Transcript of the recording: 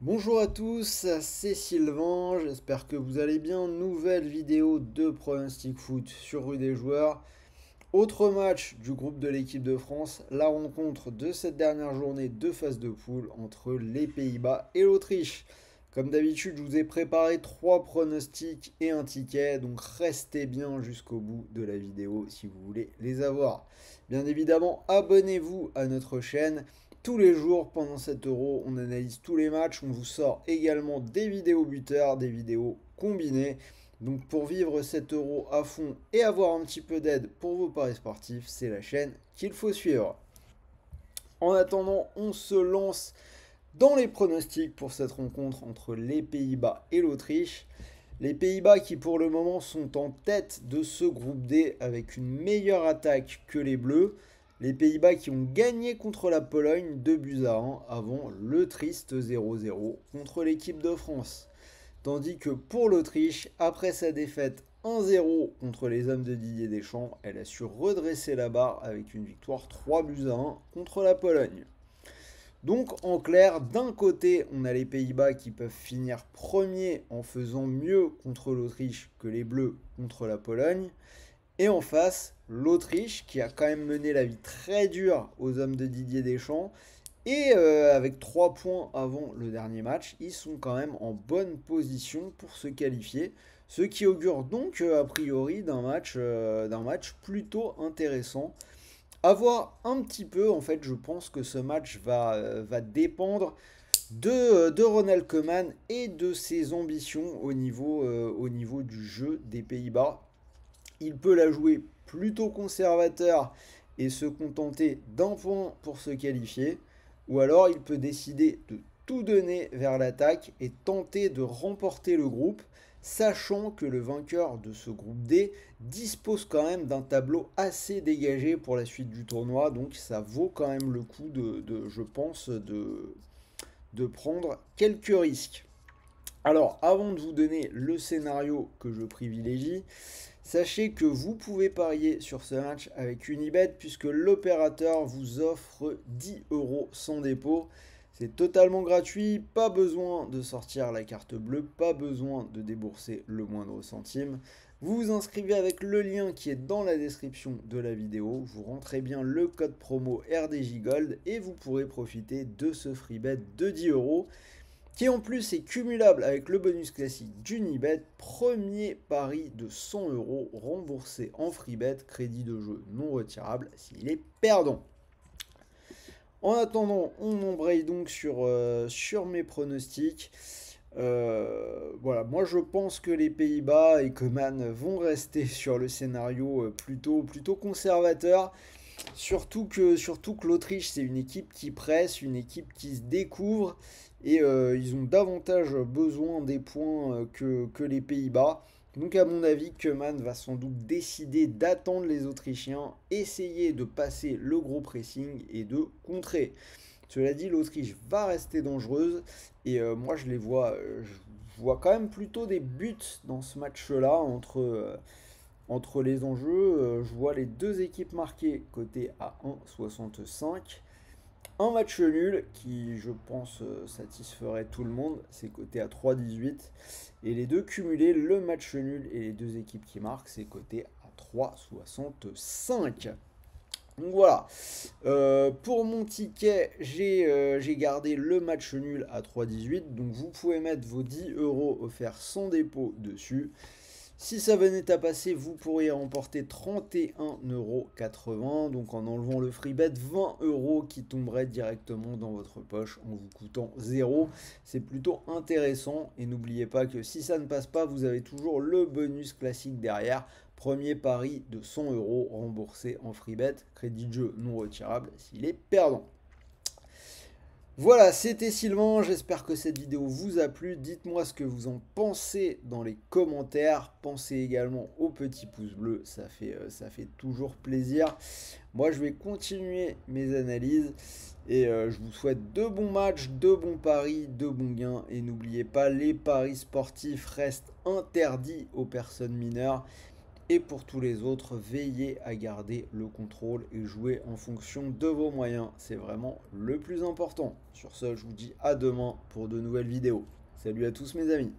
Bonjour à tous, c'est Sylvain, j'espère que vous allez bien. Nouvelle vidéo de pronostic foot sur Rue des Joueurs. Autre match du groupe de l'équipe de France, la rencontre de cette dernière journée de phase de poule entre les Pays-Bas et l'Autriche. Comme d'habitude, je vous ai préparé 3 pronostics et un ticket, donc restez bien jusqu'au bout de la vidéo si vous voulez les avoir. Bien évidemment, abonnez-vous à notre chaîne. Tous les jours, pendant 7 euros, on analyse tous les matchs. On vous sort également des vidéos buteurs, des vidéos combinées. Donc pour vivre 7 € à fond et avoir un petit peu d'aide pour vos paris sportifs, c'est la chaîne qu'il faut suivre. En attendant, on se lance dans les pronostics pour cette rencontre entre les Pays-Bas et l'Autriche. Les Pays-Bas qui pour le moment sont en tête de ce groupe D avec une meilleure attaque que les Bleus. Les Pays-Bas qui ont gagné contre la Pologne 2 buts à 1 avant le triste 0-0 contre l'équipe de France. Tandis que pour l'Autriche, après sa défaite 1-0 contre les hommes de Didier Deschamps, elle a su redresser la barre avec une victoire 3 buts à 1 contre la Pologne. Donc en clair, d'un côté, on a les Pays-Bas qui peuvent finir premiers en faisant mieux contre l'Autriche que les Bleus contre la Pologne. Et en face, l'Autriche qui a quand même mené la vie très dure aux hommes de Didier Deschamps. Et avec 3 points avant le dernier match, ils sont quand même en bonne position pour se qualifier. Ce qui augure donc a priori d'un match plutôt intéressant. À voir un petit peu, en fait, je pense que ce match va dépendre de Ronald Koeman et de ses ambitions au niveau du jeu des Pays-Bas. Il peut la jouer plutôt conservateur et se contenter d'un point pour se qualifier, ou alors il peut décider de tout donner vers l'attaque et tenter de remporter le groupe, sachant que le vainqueur de ce groupe D dispose quand même d'un tableau assez dégagé pour la suite du tournoi, donc ça vaut quand même le coup je pense, de prendre quelques risques. Alors, avant de vous donner le scénario que je privilégie, sachez que vous pouvez parier sur ce match avec Unibet puisque l'opérateur vous offre 10 € sans dépôt. C'est totalement gratuit, pas besoin de sortir la carte bleue, pas besoin de débourser le moindre centime. Vous vous inscrivez avec le lien qui est dans la description de la vidéo, vous rentrez bien le code promo RDJ Gold et vous pourrez profiter de ce free bet de 10 € qui en plus est cumulable avec le bonus classique d'Unibet, premier pari de 100 € remboursé en freebet, crédit de jeu non retirable s'il est perdant. En attendant, on embraye donc sur mes pronostics. Voilà, moi je pense que les Pays-Bas et Koeman vont rester sur le scénario plutôt conservateur. Surtout que l'Autriche, c'est une équipe qui presse, une équipe qui se découvre, et ils ont davantage besoin des points que les Pays-Bas. Donc à mon avis, Koeman va sans doute décider d'attendre les Autrichiens, essayer de passer le gros pressing et de contrer. Cela dit, l'Autriche va rester dangereuse, et moi je vois quand même plutôt des buts dans ce match-là entre les enjeux. Je vois les deux équipes marquées côté à 1,65. Un match nul qui, je pense, satisferait tout le monde, c'est coté à 3,18. Et les deux cumulés, le match nul et les deux équipes qui marquent, c'est coté à 3,65. Donc voilà. Pour mon ticket, j'ai gardé le match nul à 3,18. Donc vous pouvez mettre vos 10 € offerts sans dépôt dessus. Si ça venait à passer, vous pourriez remporter 31,80 €, donc en enlevant le free bet, 20 € qui tomberaient directement dans votre poche en vous coûtant 0. C'est plutôt intéressant, et n'oubliez pas que si ça ne passe pas, vous avez toujours le bonus classique derrière. Premier pari de 100 € remboursé en free bet, crédit de jeu non retirable s'il est perdant. Voilà, c'était Sylvain, j'espère que cette vidéo vous a plu. Dites-moi ce que vous en pensez dans les commentaires. Pensez également au petit pouce bleu, ça fait toujours plaisir. Moi, je vais continuer mes analyses, et je vous souhaite de bons matchs, de bons paris, de bons gains. Et n'oubliez pas, les paris sportifs restent interdits aux personnes mineures. Et pour tous les autres, veillez à garder le contrôle et jouer en fonction de vos moyens. C'est vraiment le plus important. Sur ce, je vous dis à demain pour de nouvelles vidéos. Salut à tous mes amis.